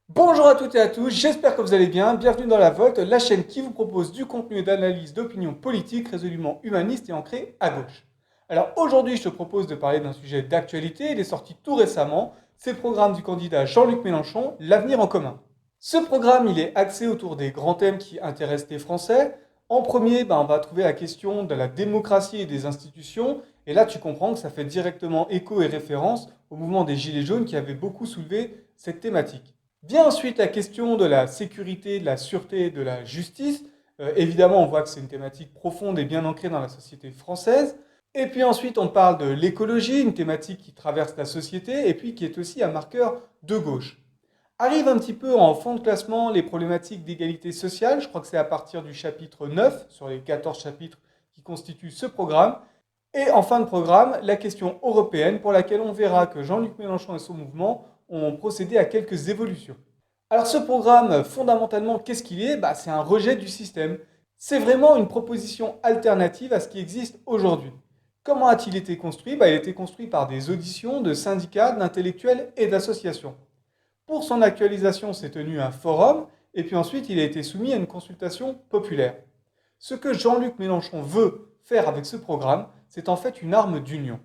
Bonjour à toutes et à tous, j'espère que vous allez bien. Bienvenue dans La Volte, la chaîne qui vous propose du contenu et d'analyse d'opinions politiques résolument humanistes et ancrées à gauche. Alors aujourd'hui, je te propose de parler d'un sujet d'actualité. Il est sorti tout récemment. C'est le programme du candidat Jean-Luc Mélenchon, L'avenir en commun. Ce programme, il est axé autour des grands thèmes qui intéressent les Français. En premier, on va trouver la question de la démocratie et des institutions. Et là, tu comprends que ça fait directement écho et référence au mouvement des Gilets jaunes qui avait beaucoup soulevé cette thématique. Vient ensuite la question de la sécurité, de la sûreté et de la justice. Évidemment, on voit que c'est une thématique profonde et bien ancrée dans la société française. Et puis ensuite, on parle de l'écologie, une thématique qui traverse la société et puis qui est aussi un marqueur de gauche. Arrive un petit peu en fond de classement les problématiques d'égalité sociale. Je crois que c'est à partir du chapitre 9 sur les 14 chapitres qui constituent ce programme. Et en fin de programme, la question européenne pour laquelle on verra que Jean-Luc Mélenchon et son mouvement ont procédé à quelques évolutions. Alors ce programme, fondamentalement, qu'est-ce qu'il est C'est un rejet du système. C'est vraiment une proposition alternative à ce qui existe aujourd'hui. Comment a-t-il été construit Il a été construit par des auditions de syndicats, d'intellectuels et d'associations. Pour son actualisation, s'est tenu un forum, et puis ensuite il a été soumis à une consultation populaire. Ce que Jean-Luc Mélenchon veut faire avec ce programme, c'est en fait une arme d'union.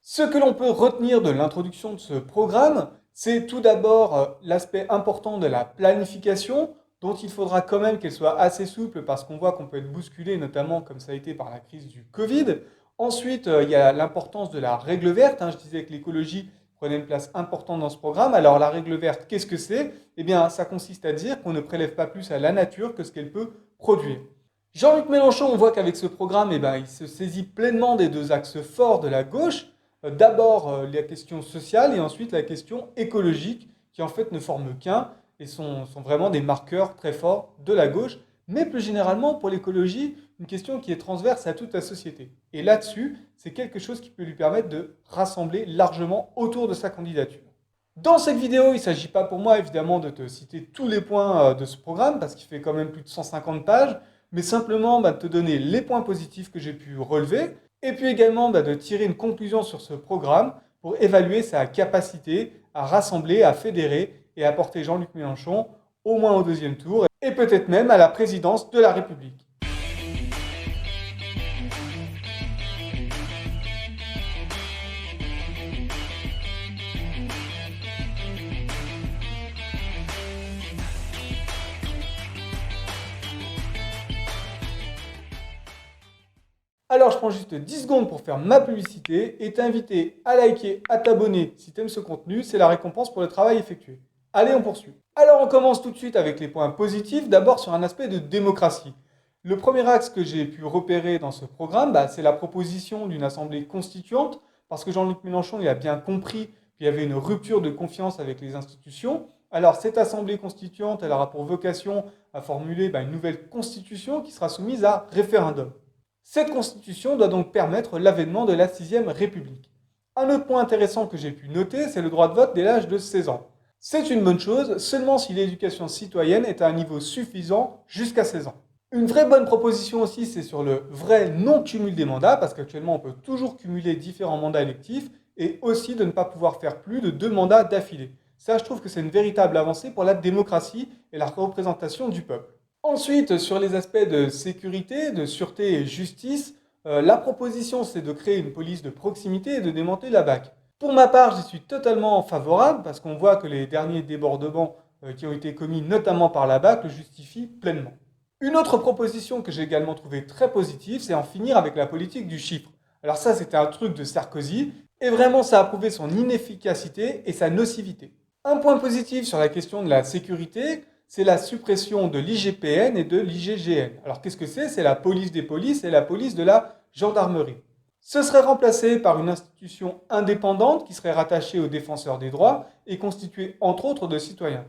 Ce que l'on peut retenir de l'introduction de ce programme, c'est tout d'abord l'aspect important de la planification, dont il faudra quand même qu'elle soit assez souple parce qu'on voit qu'on peut être bousculé, notamment comme ça a été par la crise du Covid. Ensuite, il y a l'importance de la règle verte. Je disais que l'écologie prenait une place importante dans ce programme. Alors la règle verte, qu'est-ce que c'est Eh bien, ça consiste à dire qu'on ne prélève pas plus à la nature que ce qu'elle peut produire. Jean-Luc Mélenchon, on voit qu'avec ce programme, il se saisit pleinement des deux axes forts de la gauche. D'abord la question sociale et ensuite la question écologique, qui en fait ne forment qu'un et sont vraiment des marqueurs très forts de la gauche, mais plus généralement pour l'écologie, une question qui est transverse à toute la société. Et là-dessus, c'est quelque chose qui peut lui permettre de rassembler largement autour de sa candidature. Dans cette vidéo, il ne s'agit pas pour moi évidemment de te citer tous les points de ce programme, parce qu'il fait quand même plus de 150 pages, mais simplement de te donner les points positifs que j'ai pu relever, et puis également de tirer une conclusion sur ce programme pour évaluer sa capacité à rassembler, à fédérer et à porter Jean-Luc Mélenchon au moins au deuxième tour, et peut-être même à la présidence de la République. Alors je prends juste 10 secondes pour faire ma publicité et t'inviter à liker, à t'abonner si tu aimes ce contenu, c'est la récompense pour le travail effectué. Allez, on poursuit. Alors on commence tout de suite avec les points positifs, d'abord sur un aspect de démocratie. Le premier axe que j'ai pu repérer dans ce programme, c'est la proposition d'une assemblée constituante, parce que Jean-Luc Mélenchon il a bien compris qu'il y avait une rupture de confiance avec les institutions. Alors cette assemblée constituante, elle aura pour vocation à formuler une nouvelle constitution qui sera soumise à référendum. Cette constitution doit donc permettre l'avènement de la 6ème République. Un autre point intéressant que j'ai pu noter, c'est le droit de vote dès l'âge de 16 ans. C'est une bonne chose, seulement si l'éducation citoyenne est à un niveau suffisant jusqu'à 16 ans. Une vraie bonne proposition aussi, c'est sur le vrai non-cumul des mandats, parce qu'actuellement on peut toujours cumuler différents mandats électifs, et aussi de ne pas pouvoir faire plus de 2 mandats d'affilée. Ça, je trouve que c'est une véritable avancée pour la démocratie et la représentation du peuple. Ensuite, sur les aspects de sécurité, de sûreté et justice, la proposition c'est de créer une police de proximité et de démanteler la BAC. Pour ma part, j'y suis totalement favorable parce qu'on voit que les derniers débordements qui ont été commis notamment par la BAC le justifient pleinement. Une autre proposition que j'ai également trouvée très positive, c'est en finir avec la politique du chiffre. Alors ça, c'était un truc de Sarkozy, et vraiment ça a prouvé son inefficacité et sa nocivité. Un point positif sur la question de la sécurité, c'est la suppression de l'IGPN et de l'IGGN. Alors qu'est-ce que c'est C'est la police des polices et la police de la gendarmerie. Ce serait remplacé par une institution indépendante qui serait rattachée aux défenseurs des droits et constituée entre autres de citoyens.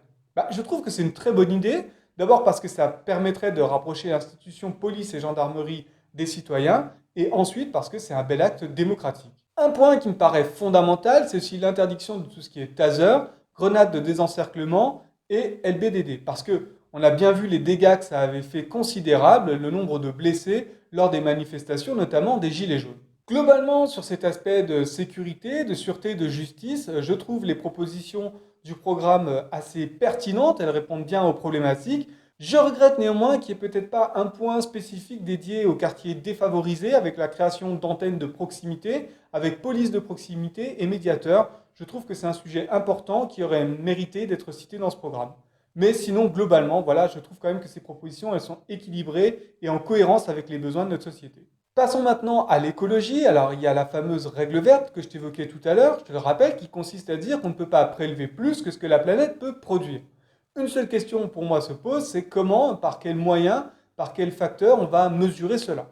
Je trouve que c'est une très bonne idée, d'abord parce que ça permettrait de rapprocher l'institution police et gendarmerie des citoyens, et ensuite parce que c'est un bel acte démocratique. Un point qui me paraît fondamental, c'est aussi l'interdiction de tout ce qui est taser, grenades de désencerclement et LBDD. Parce que on a bien vu les dégâts que ça avait fait considérables, le nombre de blessés lors des manifestations, notamment des Gilets jaunes. Globalement, sur cet aspect de sécurité, de sûreté, de justice, je trouve les propositions du programme assez pertinentes, elles répondent bien aux problématiques. Je regrette néanmoins qu'il n'y ait peut-être pas un point spécifique dédié aux quartiers défavorisés avec la création d'antennes de proximité, avec police de proximité et médiateurs. Je trouve que c'est un sujet important qui aurait mérité d'être cité dans ce programme. Mais sinon, globalement, voilà, je trouve quand même que ces propositions, elles sont équilibrées et en cohérence avec les besoins de notre société. Passons maintenant à l'écologie. Alors, il y a la fameuse règle verte que je t'évoquais tout à l'heure, je te le rappelle, qui consiste à dire qu'on ne peut pas prélever plus que ce que la planète peut produire. Une seule question pour moi se pose, c'est comment, par quels moyens, par quels facteurs on va mesurer cela.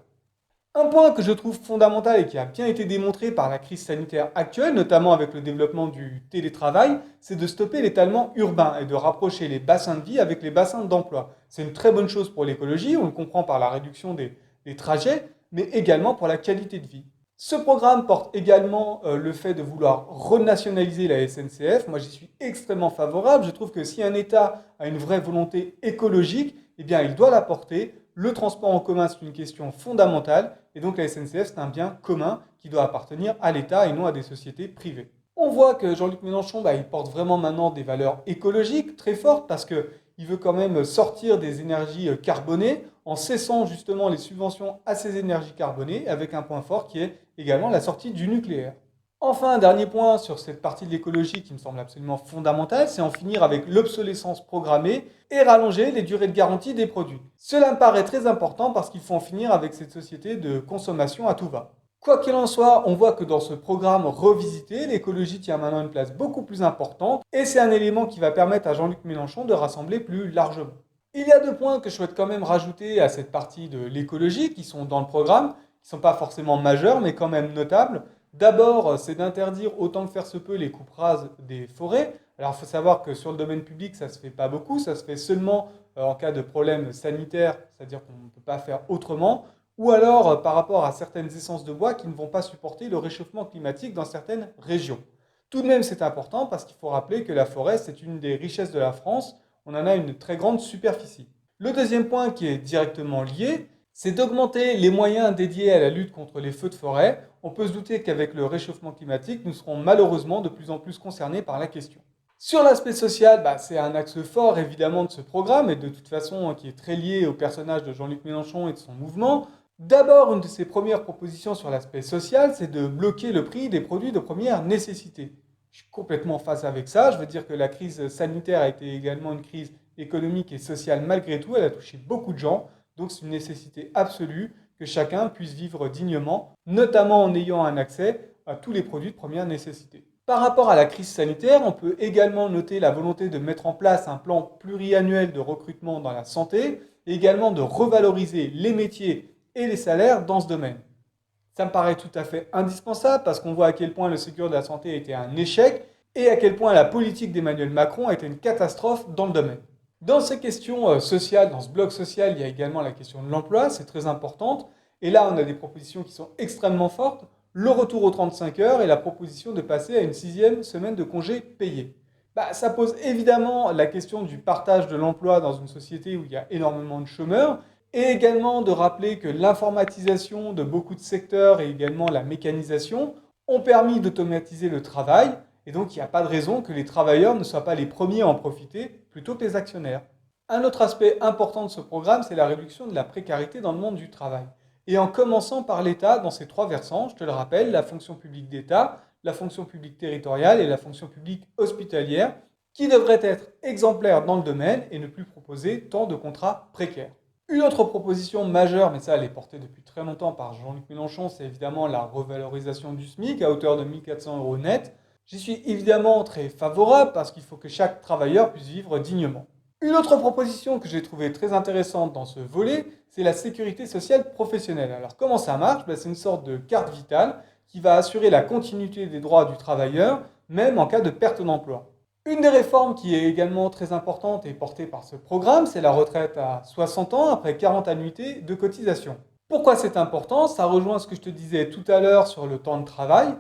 Un point que je trouve fondamental et qui a bien été démontré par la crise sanitaire actuelle, notamment avec le développement du télétravail, c'est de stopper l'étalement urbain et de rapprocher les bassins de vie avec les bassins d'emploi. C'est une très bonne chose pour l'écologie, on le comprend par la réduction des trajets, mais également pour la qualité de vie. Ce programme porte également le fait de vouloir renationaliser la SNCF. Moi, j'y suis extrêmement favorable. Je trouve que si un État a une vraie volonté écologique, eh bien, il doit la porter. Le transport en commun, c'est une question fondamentale. Et donc, la SNCF, c'est un bien commun qui doit appartenir à l'État et non à des sociétés privées. On voit que Jean-Luc Mélenchon, il porte vraiment maintenant des valeurs écologiques très fortes parce qu'il veut quand même sortir des énergies carbonées en cessant justement les subventions à ces énergies carbonées avec un point fort qui est également la sortie du nucléaire. Enfin, un dernier point sur cette partie de l'écologie qui me semble absolument fondamentale, c'est en finir avec l'obsolescence programmée et rallonger les durées de garantie des produits. Cela me paraît très important parce qu'il faut en finir avec cette société de consommation à tout va. Quoi qu'il en soit, on voit que dans ce programme revisité, l'écologie tient maintenant une place beaucoup plus importante et c'est un élément qui va permettre à Jean-Luc Mélenchon de rassembler plus largement. Il y a deux points que je souhaite quand même rajouter à cette partie de l'écologie qui sont dans le programme, qui ne sont pas forcément majeurs mais quand même notables. D'abord, c'est d'interdire autant que faire se peut les coupes rases des forêts. Alors, il faut savoir que sur le domaine public, ça ne se fait pas beaucoup, ça se fait seulement en cas de problème sanitaire, c'est-à-dire qu'on ne peut pas faire autrement, ou alors par rapport à certaines essences de bois qui ne vont pas supporter le réchauffement climatique dans certaines régions. Tout de même, c'est important parce qu'il faut rappeler que la forêt, c'est une des richesses de la France, on en a une très grande superficie. Le deuxième point qui est directement lié, c'est d'augmenter les moyens dédiés à la lutte contre les feux de forêt. On peut se douter qu'avec le réchauffement climatique, nous serons malheureusement de plus en plus concernés par la question. Sur l'aspect social, c'est un axe fort évidemment de ce programme et de toute façon qui est très lié au personnage de Jean-Luc Mélenchon et de son mouvement. D'abord, une de ses premières propositions sur l'aspect social, c'est de bloquer le prix des produits de première nécessité. Je suis complètement face avec ça. Je veux dire que la crise sanitaire a été également une crise économique et sociale malgré tout. Elle a touché beaucoup de gens. Donc c'est une nécessité absolue que chacun puisse vivre dignement, notamment en ayant un accès à tous les produits de première nécessité. Par rapport à la crise sanitaire, on peut également noter la volonté de mettre en place un plan pluriannuel de recrutement dans la santé et également de revaloriser les métiers et les salaires dans ce domaine. Ça me paraît tout à fait indispensable parce qu'on voit à quel point le Ségur de la santé a été un échec et à quel point la politique d'Emmanuel Macron a été une catastrophe dans le domaine. Dans ces questions sociales, dans ce bloc social, il y a également la question de l'emploi, c'est très importante. Et là, on a des propositions qui sont extrêmement fortes. Le retour aux 35 heures et la proposition de passer à une 6e semaine de congé payé. Ça pose évidemment la question du partage de l'emploi dans une société où il y a énormément de chômeurs. Et également de rappeler que l'informatisation de beaucoup de secteurs et également la mécanisation ont permis d'automatiser le travail. Et donc, il n'y a pas de raison que les travailleurs ne soient pas les premiers à en profiter plutôt que les actionnaires. Un autre aspect important de ce programme, c'est la réduction de la précarité dans le monde du travail. Et en commençant par l'État dans ces trois versants, je te le rappelle, la fonction publique d'État, la fonction publique territoriale et la fonction publique hospitalière, qui devraient être exemplaires dans le domaine et ne plus proposer tant de contrats précaires. Une autre proposition majeure, mais ça elle est portée depuis très longtemps par Jean-Luc Mélenchon, c'est évidemment la revalorisation du SMIC à hauteur de 1 400 € net. J'y suis évidemment très favorable parce qu'il faut que chaque travailleur puisse vivre dignement. Une autre proposition que j'ai trouvée très intéressante dans ce volet, c'est la sécurité sociale professionnelle. Alors comment ça marche ? C'est une sorte de carte vitale qui va assurer la continuité des droits du travailleur, même en cas de perte d'emploi. Une des réformes qui est également très importante et portée par ce programme, c'est la retraite à 60 ans après 40 annuités de cotisation. Pourquoi c'est important ? Ça rejoint ce que je te disais tout à l'heure sur le temps de travail.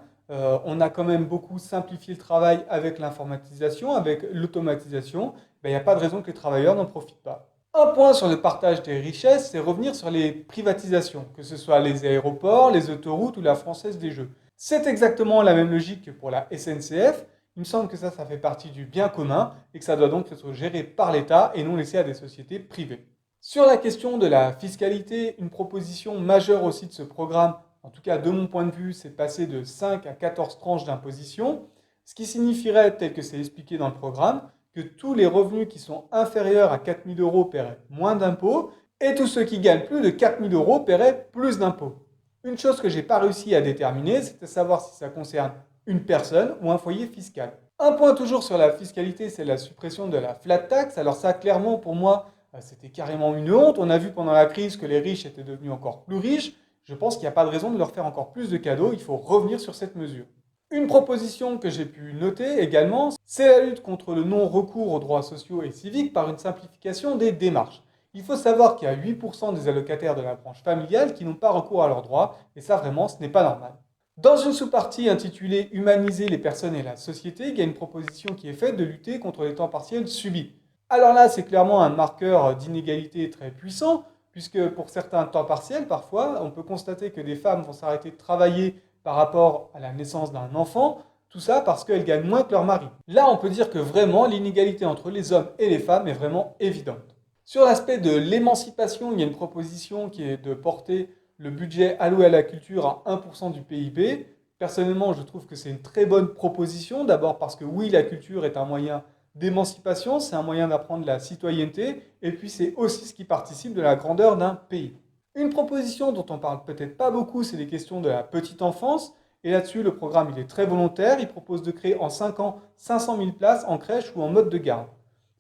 On a quand même beaucoup simplifié le travail avec l'informatisation, avec l'automatisation. Il n'y a pas de raison que les travailleurs n'en profitent pas. Un point sur le partage des richesses, c'est revenir sur les privatisations, que ce soit les aéroports, les autoroutes ou la Française des Jeux. C'est exactement la même logique que pour la SNCF, Il me semble que ça fait partie du bien commun et que ça doit donc être géré par l'État et non laissé à des sociétés privées. Sur la question de la fiscalité, une proposition majeure aussi de ce programme, en tout cas de mon point de vue, c'est passer de 5 à 14 tranches d'imposition, ce qui signifierait, tel que c'est expliqué dans le programme, que tous les revenus qui sont inférieurs à 4 000 euros paieraient moins d'impôts et tous ceux qui gagnent plus de 4 000 euros paieraient plus d'impôts. Une chose que je n'ai pas réussi à déterminer, c'est de savoir si ça concerne une personne ou un foyer fiscal. Un point toujours sur la fiscalité, c'est la suppression de la flat tax. Alors ça, clairement, pour moi, c'était carrément une honte. On a vu pendant la crise que les riches étaient devenus encore plus riches. Je pense qu'il n'y a pas de raison de leur faire encore plus de cadeaux. Il faut revenir sur cette mesure. Une proposition que j'ai pu noter également, c'est la lutte contre le non-recours aux droits sociaux et civiques par une simplification des démarches. Il faut savoir qu'il y a 8% des allocataires de la branche familiale qui n'ont pas recours à leurs droits, et ça vraiment, ce n'est pas normal. Dans une sous-partie intitulée Humaniser les personnes et la société, il y a une proposition qui est faite de lutter contre les temps partiels subis. Alors là, c'est clairement un marqueur d'inégalité très puissant, puisque pour certains temps partiels, parfois, on peut constater que des femmes vont s'arrêter de travailler par rapport à la naissance d'un enfant, tout ça parce qu'elles gagnent moins que leur mari. Là, on peut dire que vraiment, l'inégalité entre les hommes et les femmes est vraiment évidente. Sur l'aspect de l'émancipation, il y a une proposition qui est de porter le budget alloué à la culture à 1% du PIB. Personnellement, je trouve que c'est une très bonne proposition. D'abord parce que oui, la culture est un moyen d'émancipation, c'est un moyen d'apprendre la citoyenneté, et puis c'est aussi ce qui participe de la grandeur d'un pays. Une proposition dont on parle peut-être pas beaucoup, c'est les questions de la petite enfance. Et là-dessus, le programme il est très volontaire. Il propose de créer en 5 ans 500 000 places en crèche ou en mode de garde.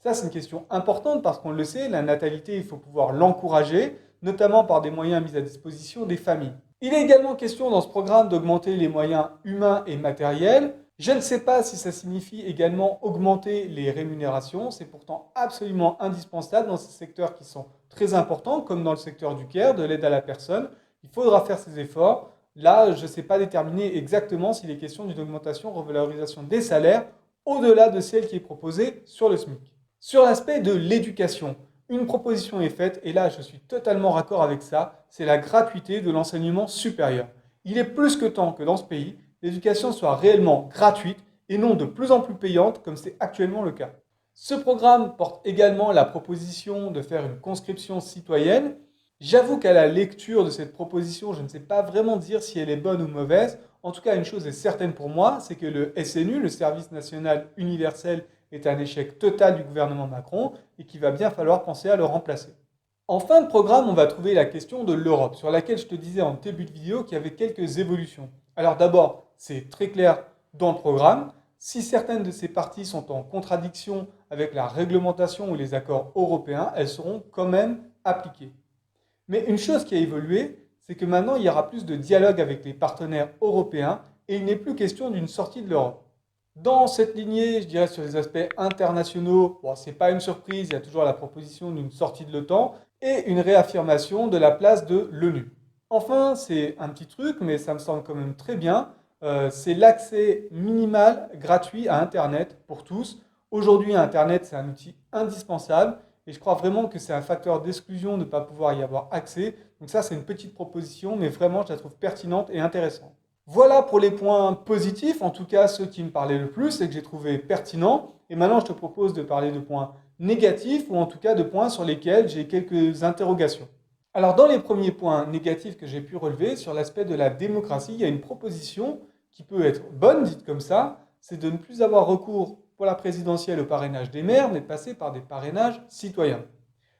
Ça, c'est une question importante parce qu'on le sait, la natalité, il faut pouvoir l'encourager, notamment par des moyens mis à disposition des familles. Il est également question dans ce programme d'augmenter les moyens humains et matériels. Je ne sais pas si ça signifie également augmenter les rémunérations. C'est pourtant absolument indispensable dans ces secteurs qui sont très importants, comme dans le secteur du care, de l'aide à la personne. Il faudra faire ces efforts. Là, je ne sais pas déterminer exactement s'il est question d'une augmentation, revalorisation des salaires au-delà de celle qui est proposée sur le SMIC. Sur l'aspect de l'éducation, une proposition est faite, et là je suis totalement raccord avec ça, c'est la gratuité de l'enseignement supérieur. Il est plus que temps que dans ce pays, l'éducation soit réellement gratuite et non de plus en plus payante comme c'est actuellement le cas. Ce programme porte également la proposition de faire une conscription citoyenne. J'avoue qu'à la lecture de cette proposition, je ne sais pas vraiment dire si elle est bonne ou mauvaise. En tout cas, une chose est certaine pour moi, c'est que le SNU, le Service national universel, est un échec total du gouvernement Macron et qu'il va bien falloir penser à le remplacer. En fin de programme, on va trouver la question de l'Europe, sur laquelle je te disais en début de vidéo qu'il y avait quelques évolutions. Alors d'abord, c'est très clair dans le programme. Si certaines de ces parties sont en contradiction avec la réglementation ou les accords européens, elles seront quand même appliquées. Mais une chose qui a évolué, c'est que maintenant il y aura plus de dialogue avec les partenaires européens et il n'est plus question d'une sortie de l'Europe. Dans cette lignée, je dirais sur les aspects internationaux, bon, ce n'est pas une surprise, il y a toujours la proposition d'une sortie de l'OTAN et une réaffirmation de la place de l'ONU. Enfin, c'est un petit truc, mais ça me semble quand même très bien, c'est l'accès minimal gratuit à Internet pour tous. Aujourd'hui, Internet, c'est un outil indispensable et je crois vraiment que c'est un facteur d'exclusion de ne pas pouvoir y avoir accès. Donc ça, c'est une petite proposition, mais vraiment, je la trouve pertinente et intéressante. Voilà pour les points positifs, en tout cas ceux qui me parlaient le plus et que j'ai trouvé pertinents. Et maintenant, je te propose de parler de points négatifs ou en tout cas de points sur lesquels j'ai quelques interrogations. Alors, dans les premiers points négatifs que j'ai pu relever sur l'aspect de la démocratie, il y a une proposition qui peut être bonne, dite comme ça, c'est de ne plus avoir recours pour la présidentielle au parrainage des maires, mais de passer par des parrainages citoyens.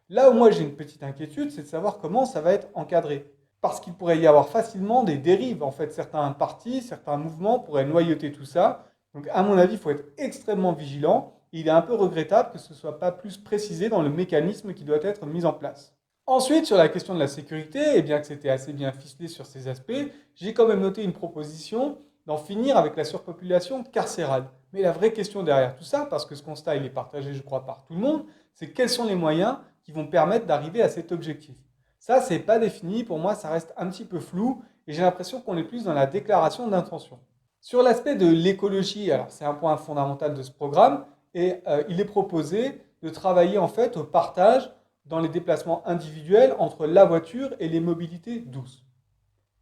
Là où moi j'ai une petite inquiétude, c'est de savoir comment ça va être encadré. Parce qu'il pourrait y avoir facilement des dérives. En fait, certains partis, certains mouvements pourraient noyauter tout ça. Donc, à mon avis, il faut être extrêmement vigilant. Il est un peu regrettable que ce ne soit pas plus précisé dans le mécanisme qui doit être mis en place. Ensuite, sur la question de la sécurité, et bien que c'était assez bien ficelé sur ces aspects, j'ai quand même noté une proposition d'en finir avec la surpopulation carcérale. Mais la vraie question derrière tout ça, parce que ce constat il est partagé, je crois, par tout le monde, c'est quels sont les moyens qui vont permettre d'arriver à cet objectif. Ça, c'est pas défini. Pour moi, ça reste un petit peu flou et j'ai l'impression qu'on est plus dans la déclaration d'intention. Sur l'aspect de l'écologie, alors c'est un point fondamental de ce programme et il est proposé de travailler en fait au partage dans les déplacements individuels entre la voiture et les mobilités douces.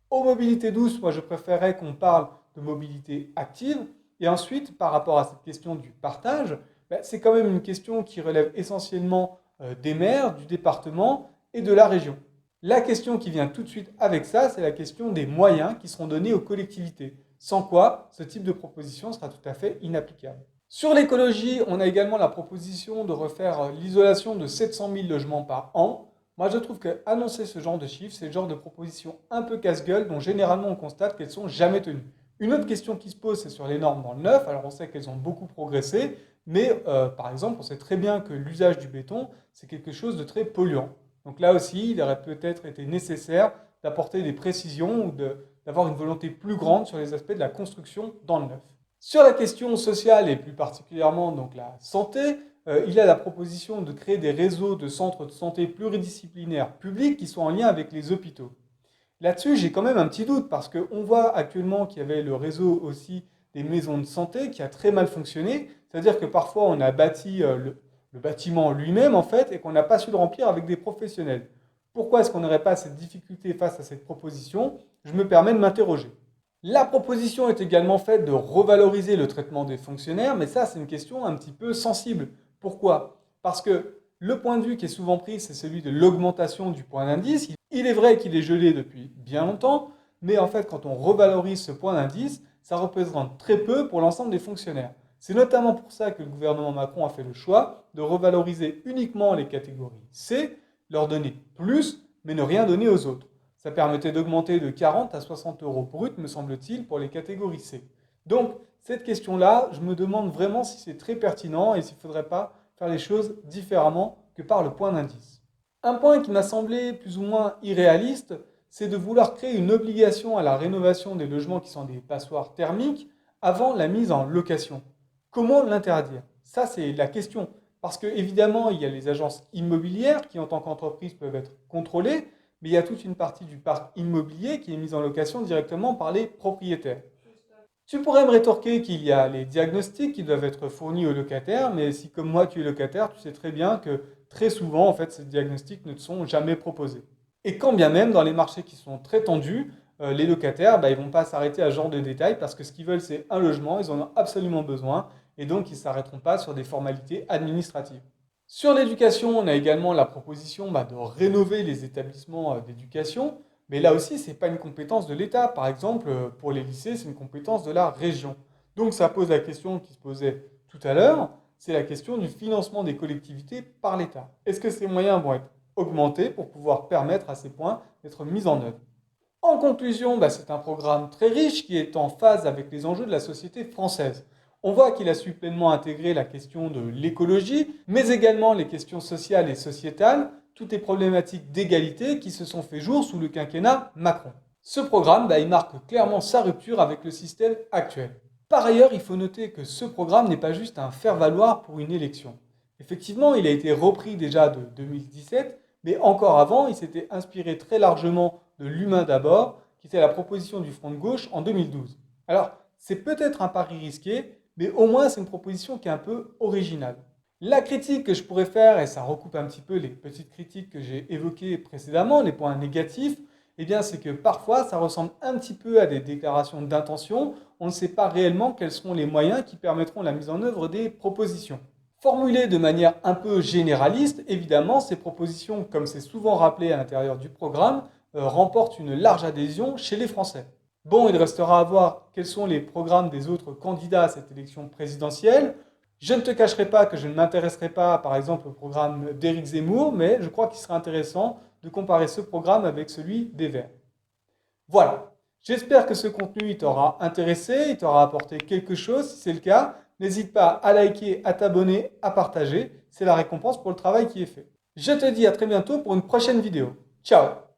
Aux mobilités douces, moi je préférerais qu'on parle de mobilité active Et ensuite, par rapport à cette question du partage, c'est quand même une question qui relève essentiellement des maires, du département et de la région. La question qui vient tout de suite avec ça, c'est la question des moyens qui seront donnés aux collectivités. Sans quoi, ce type de proposition sera tout à fait inapplicable. Sur l'écologie, on a également la proposition de refaire l'isolation de 700 000 logements par an. Moi, je trouve qu'annoncer ce genre de chiffres, c'est le genre de proposition un peu casse-gueule dont généralement on constate qu'elles ne sont jamais tenues. Une autre question qui se pose, c'est sur les normes dans le neuf. Alors, on sait qu'elles ont beaucoup progressé, mais par exemple, on sait très bien que l'usage du béton, c'est quelque chose de très polluant. Donc là aussi, il aurait peut-être été nécessaire d'apporter des précisions ou d'avoir une volonté plus grande sur les aspects de la construction dans le neuf. Sur la question sociale et plus particulièrement donc la santé, il y a la proposition de créer des réseaux de centres de santé pluridisciplinaires publics qui soient en lien avec les hôpitaux. Là-dessus, j'ai quand même un petit doute parce qu'on voit actuellement qu'il y avait le réseau aussi des maisons de santé qui a très mal fonctionné. C'est-à-dire que parfois on a bâti le bâtiment lui-même en fait et qu'on n'a pas su le remplir avec des professionnels. Pourquoi est-ce qu'on n'aurait pas cette difficulté face à cette proposition? Je me permets de m'interroger. La proposition est également faite de revaloriser le traitement des fonctionnaires, mais ça c'est une question un petit peu sensible. Pourquoi? Parce que le point de vue qui est souvent pris, c'est celui de l'augmentation du point d'indice. Il est vrai qu'il est gelé depuis bien longtemps, mais en fait, quand on revalorise ce point d'indice, ça représente très peu pour l'ensemble des fonctionnaires. C'est notamment pour ça que le gouvernement Macron a fait le choix de revaloriser uniquement les catégories C, leur donner plus, mais ne rien donner aux autres. Ça permettait d'augmenter de 40 à 60 euros brut, me semble-t-il, pour les catégories C. Donc, cette question-là, je me demande vraiment si c'est très pertinent et s'il ne faudrait pas faire les choses différemment que par le point d'indice. Un point qui m'a semblé plus ou moins irréaliste, c'est de vouloir créer une obligation à la rénovation des logements qui sont des passoires thermiques avant la mise en location. Comment l'interdire? Ça, c'est la question. Parce qu'évidemment, il y a les agences immobilières qui, en tant qu'entreprise, peuvent être contrôlées, mais il y a toute une partie du parc immobilier qui est mise en location directement par les propriétaires. Tu pourrais me rétorquer qu'il y a les diagnostics qui doivent être fournis aux locataires, mais si comme moi tu es locataire, tu sais très bien que très souvent, en fait, ces diagnostics ne te sont jamais proposés. Et quand bien même, dans les marchés qui sont très tendus, les locataires, ils ne vont pas s'arrêter à ce genre de détails parce que ce qu'ils veulent, c'est un logement, ils en ont absolument besoin, et donc ils ne s'arrêteront pas sur des formalités administratives. Sur l'éducation, on a également la proposition de rénover les établissements d'éducation. Mais là aussi, ce n'est pas une compétence de l'État. Par exemple, pour les lycées, c'est une compétence de la région. Donc ça pose la question qui se posait tout à l'heure, c'est la question du financement des collectivités par l'État. Est-ce que ces moyens vont être augmentés pour pouvoir permettre à ces points d'être mis en œuvre? En conclusion, c'est un programme très riche qui est en phase avec les enjeux de la société française. On voit qu'il a su pleinement intégrer la question de l'écologie, mais également les questions sociales et sociétales, toutes les problématiques d'égalité qui se sont fait jour sous le quinquennat Macron. Ce programme, il marque clairement sa rupture avec le système actuel. Par ailleurs, il faut noter que ce programme n'est pas juste un faire-valoir pour une élection. Effectivement, il a été repris déjà de 2017, mais encore avant, il s'était inspiré très largement de l'humain d'abord, qui était la proposition du Front de gauche en 2012. Alors, c'est peut-être un pari risqué, mais au moins c'est une proposition qui est un peu originale. La critique que je pourrais faire, et ça recoupe un petit peu les petites critiques que j'ai évoquées précédemment, les points négatifs, c'est que parfois ça ressemble un petit peu à des déclarations d'intention. On ne sait pas réellement quels seront les moyens qui permettront la mise en œuvre des propositions. Formulées de manière un peu généraliste, évidemment, ces propositions, comme c'est souvent rappelé à l'intérieur du programme, remportent une large adhésion chez les Français. Bon, il restera à voir quels sont les programmes des autres candidats à cette élection présidentielle. Je ne te cacherai pas que je ne m'intéresserai pas, par exemple, au programme d'Éric Zemmour, mais je crois qu'il sera intéressant de comparer ce programme avec celui des Verts. Voilà, j'espère que ce contenu t'aura intéressé, il t'aura apporté quelque chose. Si c'est le cas, n'hésite pas à liker, à t'abonner, à partager. C'est la récompense pour le travail qui est fait. Je te dis à très bientôt pour une prochaine vidéo. Ciao!